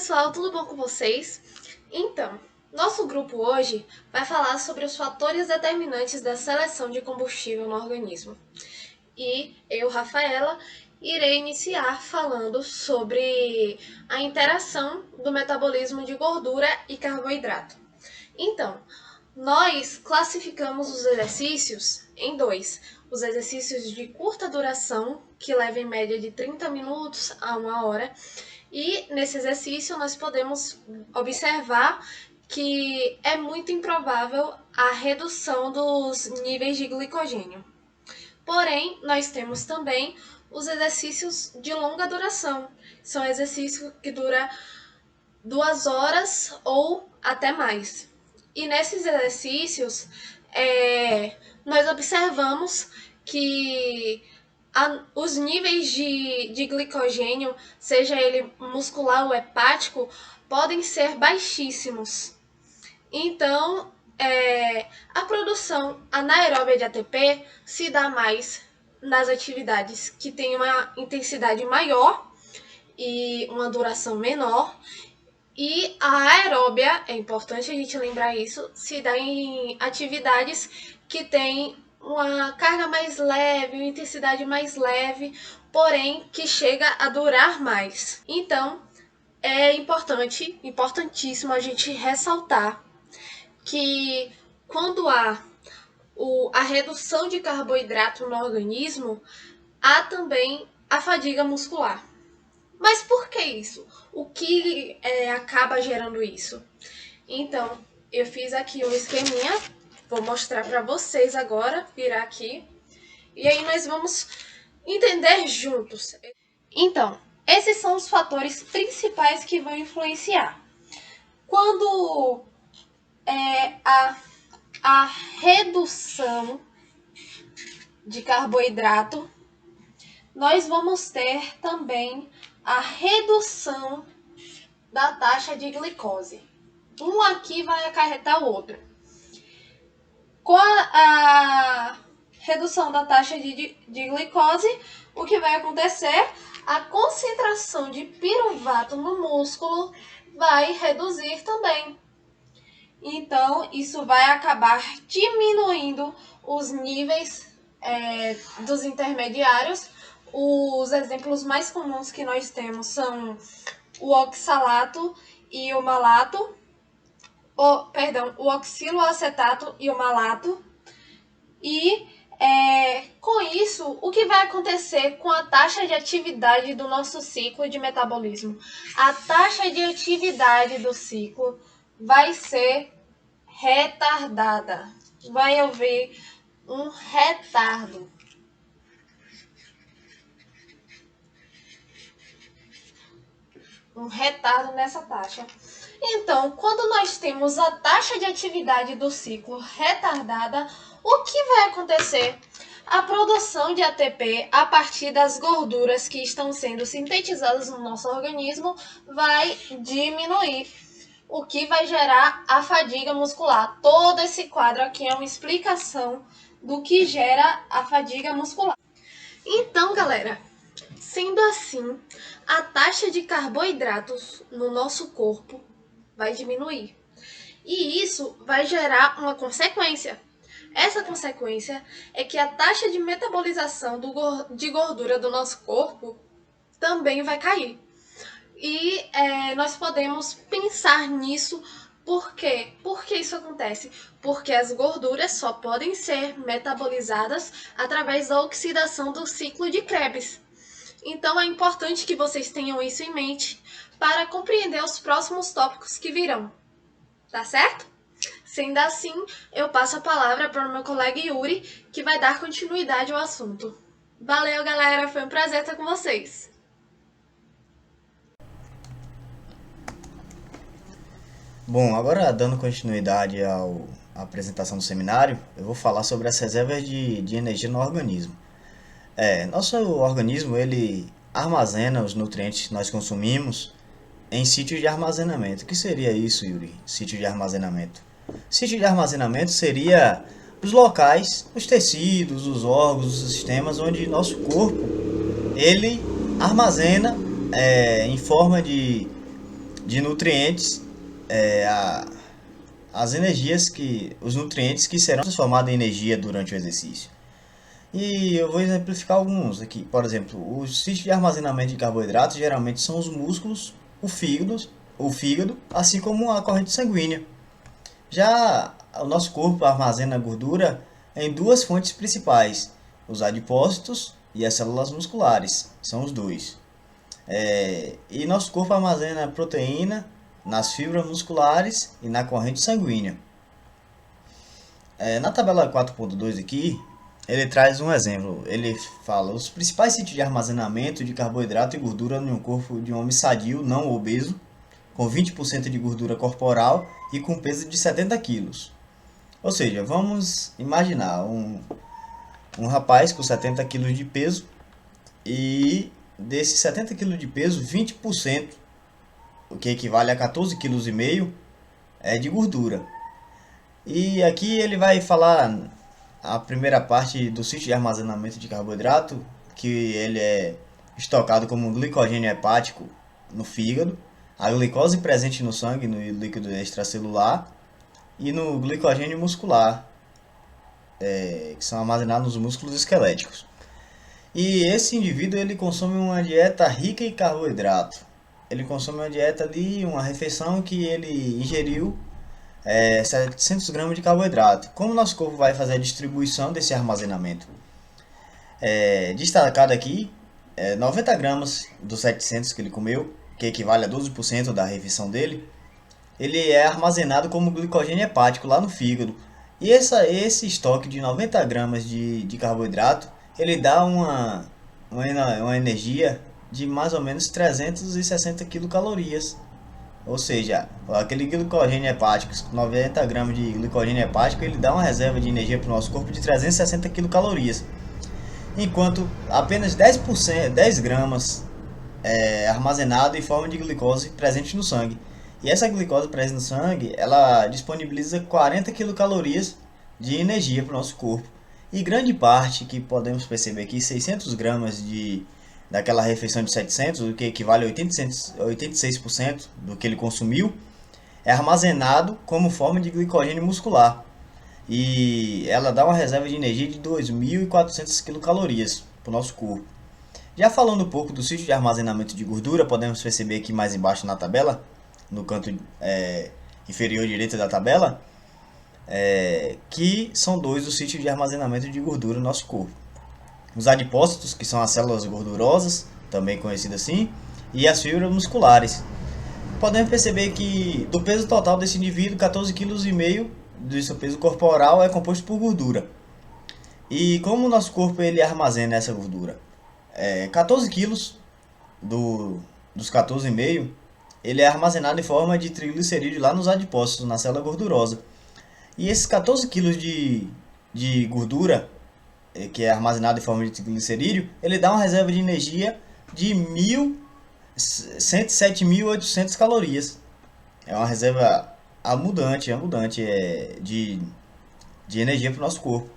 pessoal, tudo bom com vocês? Então, nosso grupo hoje vai falar sobre os fatores determinantes da seleção de combustível no organismo. E eu, Rafaela, irei iniciar falando sobre a interação do metabolismo de gordura e carboidrato. Então, nós classificamos os exercícios em dois: os exercícios de curta duração, que levam em média de 30 minutos a 1 hora, e nesse exercício nós podemos observar que é muito improvável a redução dos níveis de glicogênio. Porém, nós temos também os exercícios de longa duração. São exercícios que duram 2 horas ou até mais. E nesses exercícios, nós observamos que os níveis de glicogênio, seja ele muscular ou hepático, podem ser baixíssimos. Então, a produção anaeróbia de ATP se dá mais nas atividades que têm uma intensidade maior e uma duração menor. E a aeróbia, é importante a gente lembrar isso, se dá em atividades que têm uma carga mais leve, uma intensidade mais leve, porém que chega a durar mais. Então, é importantíssimo a gente ressaltar que quando há a redução de carboidrato no organismo, há também a fadiga muscular. Mas por que isso? O que acaba gerando isso? Então, eu fiz aqui um esqueminha, vou mostrar para vocês agora, virar aqui, e aí nós vamos entender juntos. Então, esses são os fatores principais que vão influenciar. Quando a redução de carboidrato, nós vamos ter também a redução da taxa de glicose. Um aqui vai acarretar o outro. Com a redução da taxa de glicose, o que vai acontecer? A concentração de piruvato no músculo vai reduzir também. Então, isso vai acabar diminuindo os níveis dos intermediários. Os exemplos mais comuns que nós temos são o oxalato e o malato, o oxiloacetato e o malato. E com isso, o que vai acontecer com a taxa de atividade do nosso ciclo de metabolismo? A taxa de atividade do ciclo vai ser retardada. Vai haver um retardo. Um retardo nessa taxa. Então, quando nós temos a taxa de atividade do ciclo retardada, o que vai acontecer? A produção de ATP a partir das gorduras que estão sendo sintetizadas no nosso organismo vai diminuir, o que vai gerar a fadiga muscular. Todo esse quadro aqui é uma explicação do que gera a fadiga muscular. Então, galera, sendo assim, a taxa de carboidratos no nosso corpo vai diminuir. E isso vai gerar uma consequência. Essa consequência é que a taxa de metabolização de gordura do nosso corpo também vai cair. E nós podemos pensar nisso. Por quê? Por que isso acontece? Porque as gorduras só podem ser metabolizadas através da oxidação do ciclo de Krebs. Então é importante que vocês tenham isso em mente para compreender os próximos tópicos que virão. Tá certo? Sendo assim, eu passo a palavra para o meu colega Yuri, que vai dar continuidade ao assunto. Valeu, galera! Foi um prazer estar com vocês! Bom, agora dando continuidade à apresentação do seminário, eu vou falar sobre as reservas de energia no organismo. Nosso organismo ele armazena os nutrientes que nós consumimos em sítios de armazenamento. O que seria isso, Yuri? Sítio de armazenamento. Sítio de armazenamento seria os locais, os tecidos, os órgãos, os sistemas onde nosso corpo ele armazena em forma de nutrientes, as energias os nutrientes que serão transformados em energia durante o exercício. E eu vou exemplificar alguns aqui. Por exemplo, os sítios de armazenamento de carboidratos geralmente são os músculos, o fígado, assim como a corrente sanguínea. Já o nosso corpo armazena gordura em duas fontes principais, os adipócitos e as células musculares, são os dois. E nosso corpo armazena proteína nas fibras musculares e na corrente sanguínea. Na tabela 4.2 aqui, ele traz um exemplo. Ele fala os principais sítios de armazenamento de carboidrato e gordura no corpo de um homem sadio, não obeso, com 20% de gordura corporal e com peso de 70 quilos. Ou seja, vamos imaginar um rapaz com 70 quilos de peso e desses 70 quilos de peso, 20%, o que equivale a 14,5 kg, é de gordura. E aqui ele vai falar a primeira parte do sítio de armazenamento de carboidrato, que ele é estocado como glicogênio hepático no fígado, a glicose presente no sangue, no líquido extracelular, e no glicogênio muscular, que são armazenados nos músculos esqueléticos. E esse indivíduo ele consome uma dieta rica em carboidrato. Ele consome uma dieta ali, uma refeição que ele ingeriu 700 gramas de carboidrato. Como o nosso corpo vai fazer a distribuição desse armazenamento? Destacado aqui, 90 gramas dos 700 que ele comeu, que equivale a 12% da refeição dele, ele é armazenado como glicogênio hepático lá no fígado. E esse estoque de 90 gramas de carboidrato, ele dá uma energia de mais ou menos 360 quilocalorias. Ou seja, aquele glicogênio hepático, 90 gramas de glicogênio hepático, ele dá uma reserva de energia para o nosso corpo de 360 quilocalorias. Enquanto apenas 10 gramas é armazenado em forma de glicose presente no sangue. E essa glicose presente no sangue, ela disponibiliza 40 quilocalorias de energia para o nosso corpo. E grande parte, que podemos perceber aqui, 600 gramas daquela refeição de 700, o que equivale a 86% do que ele consumiu, é armazenado como forma de glicogênio muscular. E ela dá uma reserva de energia de 2.400 quilocalorias para o nosso corpo. Já falando um pouco do sítio de armazenamento de gordura, podemos perceber aqui mais embaixo na tabela, no canto inferior direito da tabela, que são dois os sítios de armazenamento de gordura no nosso corpo. Os adipócitos, que são as células gordurosas, também conhecidas assim, e as fibras musculares. Podemos perceber que do peso total desse indivíduo, 14,5 kg do seu peso corporal é composto por gordura. E como o nosso corpo ele armazena essa gordura? 14 quilos dos 14,5, ele é armazenado em forma de triglicerídeo lá nos adipócitos, na célula gordurosa. E esses 14 quilos de gordura, que é armazenado em forma de triglicerídeo, ele dá uma reserva de energia de 107.800 calorias. É uma reserva abundante de energia para o nosso corpo.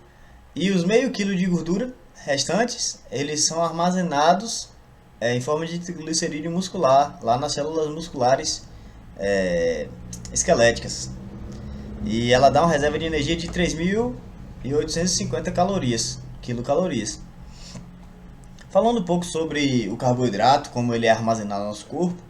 E os meio quilo de gordura restantes, eles são armazenados em forma de triglicerídeo muscular, lá nas células musculares esqueléticas. E ela dá uma reserva de energia de 3.850 quilocalorias. Falando um pouco sobre o carboidrato, como ele é armazenado no nosso corpo,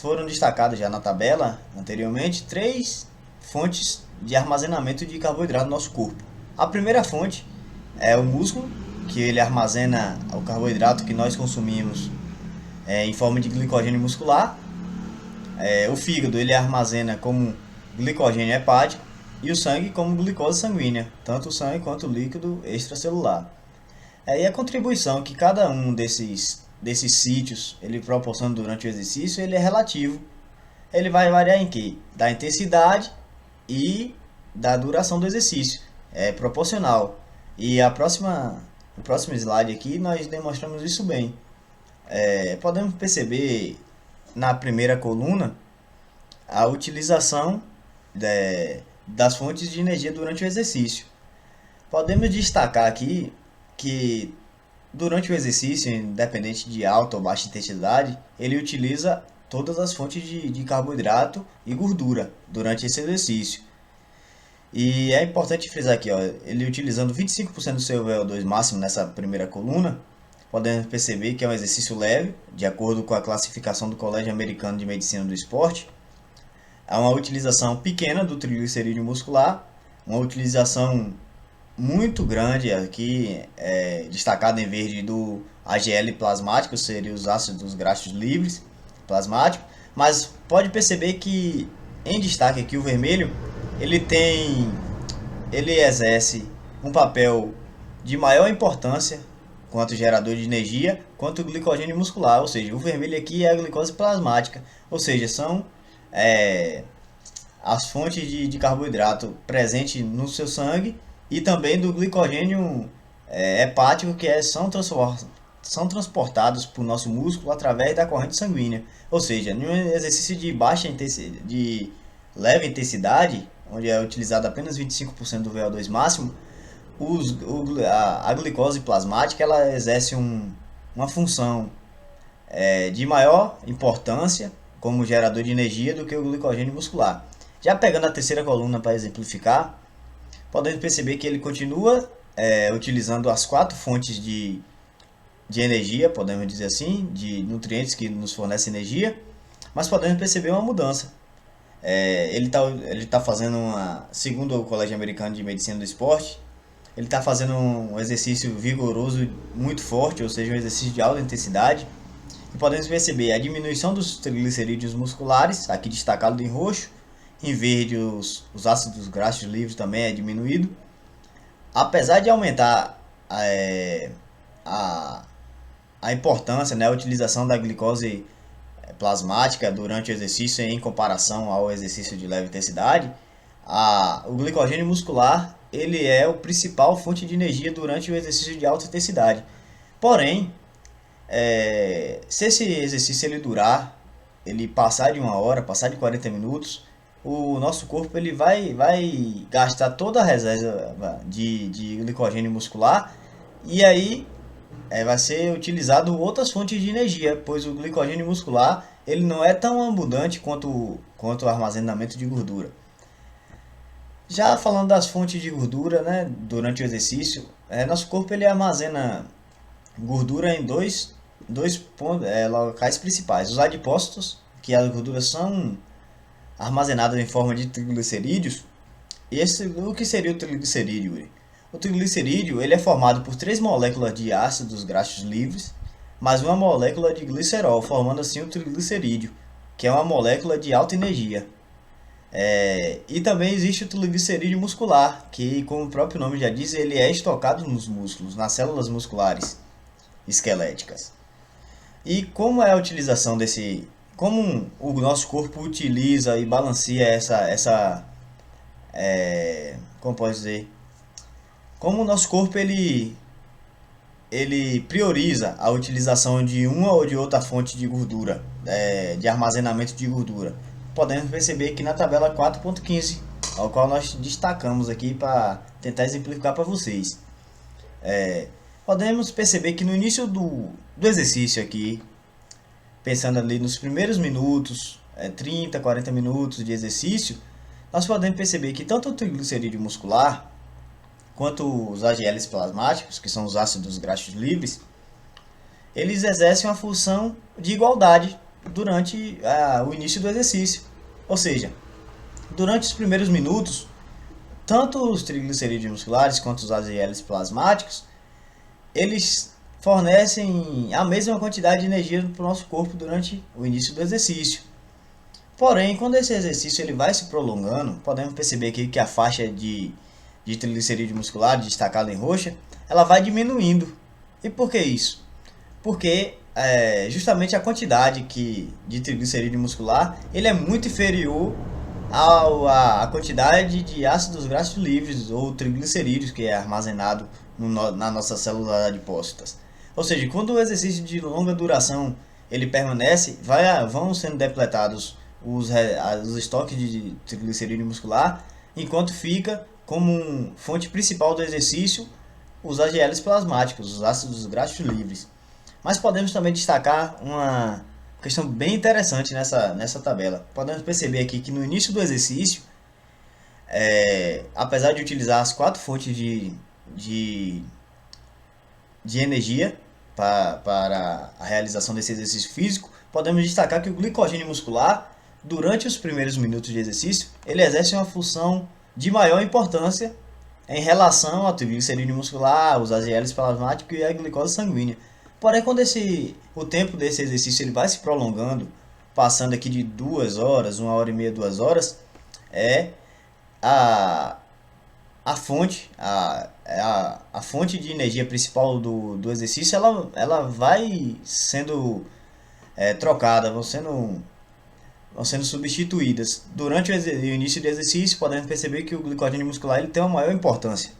foram destacados já na tabela anteriormente 3 fontes de armazenamento de carboidrato no nosso corpo. A primeira fonte é o músculo, que ele armazena o carboidrato que nós consumimos em forma de glicogênio muscular. O fígado ele armazena como glicogênio hepático e o sangue como glicose sanguínea, tanto o sangue quanto o líquido extracelular. E a contribuição que cada um desses sítios ele proporciona durante o exercício, ele é relativo. Ele vai variar em quê? Da intensidade e da duração do exercício. É proporcional. E no próximo slide aqui nós demonstramos isso bem. Podemos perceber na primeira coluna a utilização das fontes de energia durante o exercício. Podemos destacar aqui que durante o exercício, independente de alta ou baixa intensidade, ele utiliza todas as fontes de carboidrato e gordura durante esse exercício. E é importante frisar aqui, ó, ele utilizando 25% do seu VO2 máximo nessa primeira coluna, podemos perceber que é um exercício leve, de acordo com a classificação do Colégio Americano de Medicina do Esporte. Há uma utilização pequena do triglicerídeo muscular, uma utilização muito grande aqui, destacada em verde, do AGL plasmático, seria os ácidos graxos livres plasmáticos, mas pode perceber que em destaque aqui o vermelho, ele exerce um papel de maior importância quanto gerador de energia, quanto glicogênio muscular, ou seja, o vermelho aqui é a glicose plasmática, ou seja, são as fontes de carboidrato presentes no seu sangue e também do glicogênio hepático são transportados para o nosso músculo através da corrente sanguínea. Ou seja, em um exercício de baixa intensidade, de leve intensidade, onde é utilizado apenas 25% do VO2 máximo, a glicose plasmática ela exerce uma função de maior importância como gerador de energia do que o glicogênio muscular. Já pegando a terceira coluna para exemplificar, podemos perceber que ele continua utilizando as quatro fontes de energia, podemos dizer assim, de nutrientes que nos fornecem energia, mas podemos perceber uma mudança. Ele tá fazendo segundo o Colégio Americano de Medicina do Esporte, ele está fazendo um exercício vigoroso muito forte, ou seja, um exercício de alta intensidade. E podemos perceber a diminuição dos triglicerídeos musculares, aqui destacado em roxo, em verde os ácidos graxos livres também é diminuído. Apesar de aumentar a importância, né, a utilização da glicose plasmática durante o exercício em comparação ao exercício de leve intensidade, o glicogênio muscular ele é o principal fonte de energia durante o exercício de alta intensidade. Porém, se esse exercício ele durar, ele passar de 1 hora, passar de 40 minutos, o nosso corpo ele vai gastar toda a reserva de glicogênio muscular e aí vai ser utilizado outras fontes de energia, pois o glicogênio muscular ele não é tão abundante quanto o armazenamento de gordura. Já falando das fontes de gordura, né, durante o exercício, nosso corpo ele armazena gordura em dois locais principais. Os adipócitos, que as gorduras são armazenadas em forma de triglicerídeos. O que seria o triglicerídeo, Yuri? O triglicerídeo ele é formado por 3 moléculas de ácidos graxos livres, mais uma molécula de glicerol, formando assim o triglicerídeo, que é uma molécula de alta energia. E também existe o triglicerídeo muscular, que, como o próprio nome já diz, ele é estocado nos músculos, nas células musculares esqueléticas. E como é a utilização como o nosso corpo utiliza e balanceia como posso dizer? Como o nosso corpo ele prioriza a utilização de uma ou de outra fonte de gordura, de armazenamento de gordura. Podemos perceber aqui na tabela 4.15, ao qual nós destacamos aqui para tentar exemplificar para vocês. Podemos perceber que no início do exercício aqui, pensando ali nos primeiros minutos, 30, 40 minutos de exercício, nós podemos perceber que tanto o triglicerídeo muscular, quanto os AGLs plasmáticos, que são os ácidos graxos livres, eles exercem uma função de igualdade durante o início do exercício. Ou seja, durante os primeiros minutos, tanto os triglicerídeos musculares quanto os AGLs plasmáticos, eles fornecem a mesma quantidade de energia para o nosso corpo durante o início do exercício. Porém, quando esse exercício ele vai se prolongando, podemos perceber aqui que a faixa de triglicerídeo muscular, destacada em roxa, ela vai diminuindo. E por que isso? Porque justamente a quantidade de triglicerídeo muscular ele é muito inferior à quantidade de ácidos graxos livres ou triglicerídeos que é armazenado nas nossas células adipócitas. Ou seja, quando o exercício de longa duração ele permanece, vão sendo depletados os estoques de triglicerídeo muscular, enquanto fica como fonte principal do exercício os AGLs plasmáticos, os ácidos graxos livres. Mas podemos também destacar questão bem interessante nessa tabela. Podemos perceber aqui que no início do exercício, apesar de utilizar as quatro fontes de, de energia para a realização desse exercício físico, podemos destacar que o glicogênio muscular, durante os primeiros minutos de exercício, ele exerce uma função de maior importância em relação ao triglicerídeo muscular, os AGLs plasmáticos e a glicose sanguínea. Porém, quando o tempo desse exercício ele vai se prolongando, passando aqui de 2 horas, 1 hora e meia, 2 horas, é a, a fonte, a fonte de energia principal do exercício, ela vai sendo trocada, vão sendo substituídas. Durante o início do exercício, podemos perceber que o glicogênio muscular ele tem uma maior importância.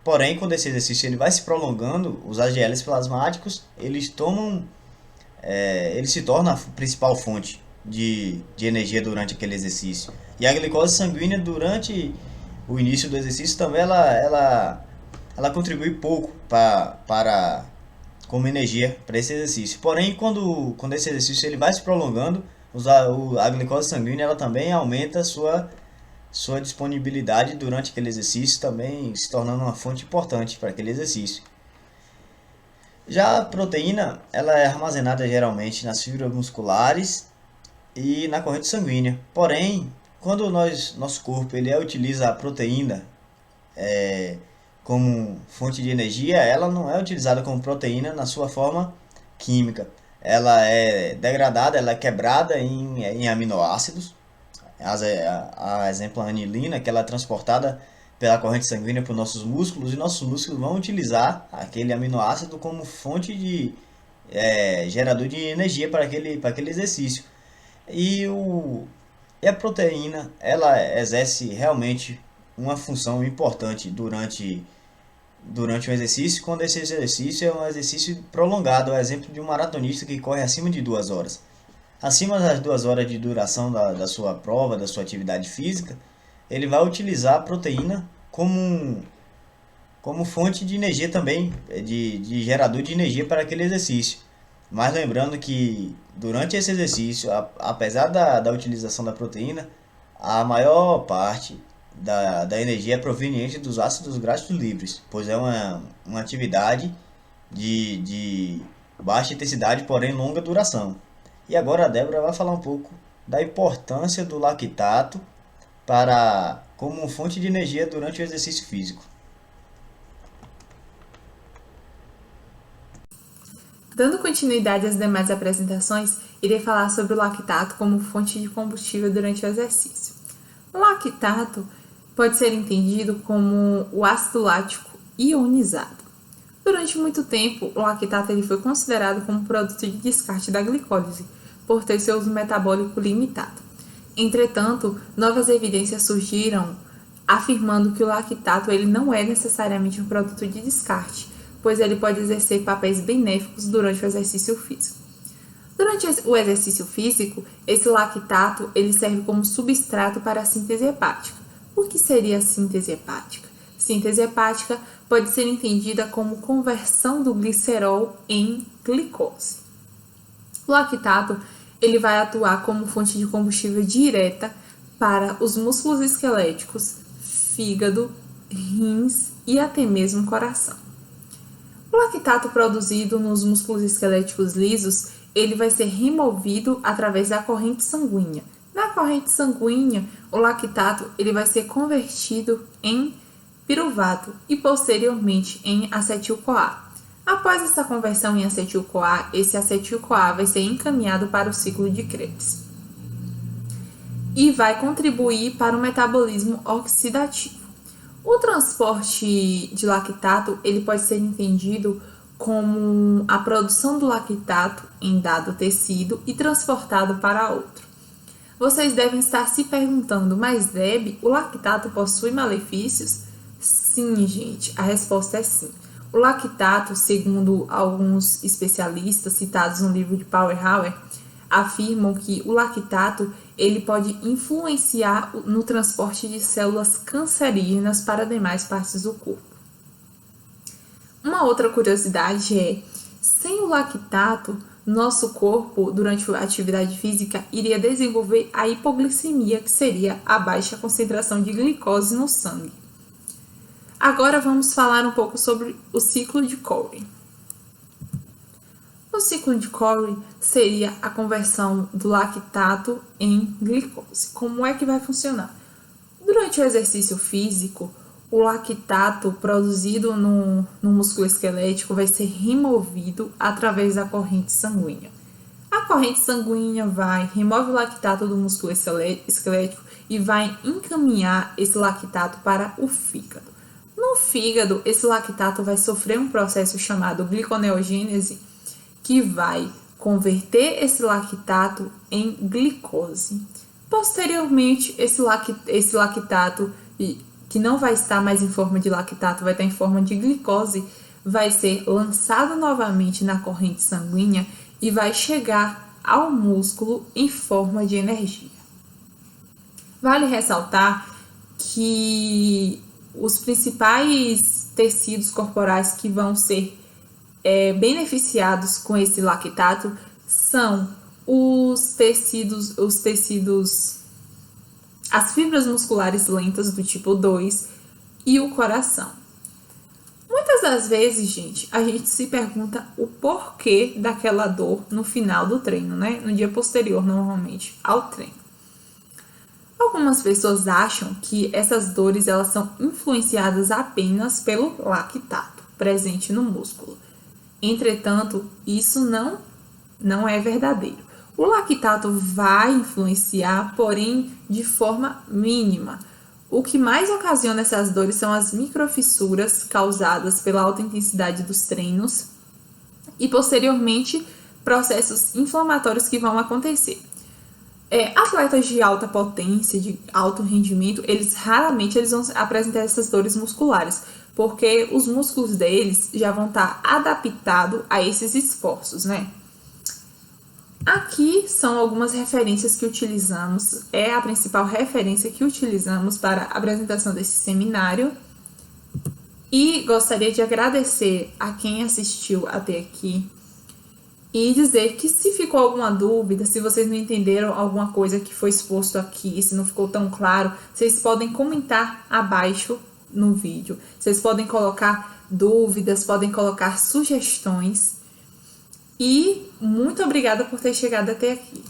Porém, quando esse exercício ele vai se prolongando, os AGLs plasmáticos eles se tornam a principal fonte de energia durante aquele exercício. E a glicose sanguínea durante o início do exercício também ela contribui pouco para como energia para esse exercício. Porém, quando esse exercício ele vai se prolongando, a glicose sanguínea ela também aumenta a sua disponibilidade durante aquele exercício, também se tornando uma fonte importante para aquele exercício. Já a proteína ela é armazenada geralmente nas fibras musculares e na corrente sanguínea. Porém, quando nosso corpo ele utiliza a proteína como fonte de energia, ela não é utilizada como proteína na sua forma química. Ela é degradada, ela é quebrada em aminoácidos. A exemplo, a anilina, que ela é transportada pela corrente sanguínea para os nossos músculos, e nossos músculos vão utilizar aquele aminoácido como fonte de gerador de energia para aquele exercício. E a proteína, ela exerce realmente uma função importante durante um exercício, quando esse exercício é um exercício prolongado, é o exemplo de um maratonista que corre acima de 2 horas. Acima das 2 horas de duração da sua prova, da sua atividade física, ele vai utilizar a proteína como fonte de energia também, de gerador de energia para aquele exercício. Mas lembrando que durante esse exercício, apesar da utilização da proteína, a maior parte da energia é proveniente dos ácidos graxos livres, pois é uma atividade de baixa intensidade, porém longa duração. E agora a Débora vai falar um pouco da importância do lactato como fonte de energia durante o exercício físico. Dando continuidade às demais apresentações, irei falar sobre o lactato como fonte de combustível durante o exercício. O lactato pode ser entendido como o ácido lático ionizado. Durante muito tempo, o lactato ele foi considerado como produto de descarte da glicólise, por ter seu uso metabólico limitado. Entretanto, novas evidências surgiram afirmando que o lactato ele não é necessariamente um produto de descarte, pois ele pode exercer papéis benéficos durante o exercício físico. Durante o exercício físico, esse lactato ele serve como substrato para a síntese hepática. O que seria a síntese hepática? Síntese hepática pode ser entendida como conversão do glicerol em glicose. O lactato ele vai atuar como fonte de combustível direta para os músculos esqueléticos, fígado, rins e até mesmo coração. O lactato produzido nos músculos esqueléticos lisos, ele vai ser removido através da corrente sanguínea. Na corrente sanguínea, o lactato ele vai ser convertido em piruvato e posteriormente em acetil-CoA. Após essa conversão em acetil-CoA, esse acetil-CoA vai ser encaminhado para o ciclo de Krebs e vai contribuir para o metabolismo oxidativo. O transporte de lactato ele pode ser entendido como a produção do lactato em dado tecido e transportado para outro. Vocês devem estar se perguntando, mas Deb, o lactato possui malefícios? Sim, gente, a resposta é sim. O lactato, segundo alguns especialistas citados no livro de Powerhour, afirmam que o lactato ele pode influenciar no transporte de células cancerígenas para demais partes do corpo. Uma outra curiosidade é, sem o lactato, nosso corpo, durante a atividade física, iria desenvolver a hipoglicemia, que seria a baixa concentração de glicose no sangue. Agora vamos falar um pouco sobre o ciclo de Cori. O ciclo de Cori seria a conversão do lactato em glicose. Como é que vai funcionar? Durante o exercício físico, o lactato produzido no músculo esquelético vai ser removido através da corrente sanguínea. A corrente sanguínea remove o lactato do músculo esquelético e vai encaminhar esse lactato para o fígado. No fígado, esse lactato vai sofrer um processo chamado gliconeogênese, que vai converter esse lactato em glicose. Posteriormente, esse lactato, que não vai estar mais em forma de lactato, vai estar em forma de glicose, vai ser lançado novamente na corrente sanguínea e vai chegar ao músculo em forma de energia. Vale ressaltar que os principais tecidos corporais que vão ser beneficiados com esse lactato são as fibras musculares lentas do tipo 2 e o coração. Muitas das vezes, gente, a gente se pergunta o porquê daquela dor no final do treino, né? No dia posterior, normalmente, ao treino. Algumas pessoas acham que essas dores elas são influenciadas apenas pelo lactato presente no músculo. Entretanto, isso não é verdadeiro. O lactato vai influenciar, porém de forma mínima. O que mais ocasiona essas dores são as microfissuras causadas pela alta intensidade dos treinos e, posteriormente, processos inflamatórios que vão acontecer. Atletas de alta potência, de alto rendimento, raramente vão apresentar essas dores musculares, porque os músculos deles já vão estar adaptados a esses esforços, né? Aqui são algumas referências que utilizamos, a principal referência que utilizamos para a apresentação desse seminário. E gostaria de agradecer a quem assistiu até aqui e dizer que se ficou alguma dúvida, se vocês não entenderam alguma coisa que foi exposto aqui, se não ficou tão claro, vocês podem comentar abaixo no vídeo. Vocês podem colocar dúvidas, podem colocar sugestões. E muito obrigada por ter chegado até aqui.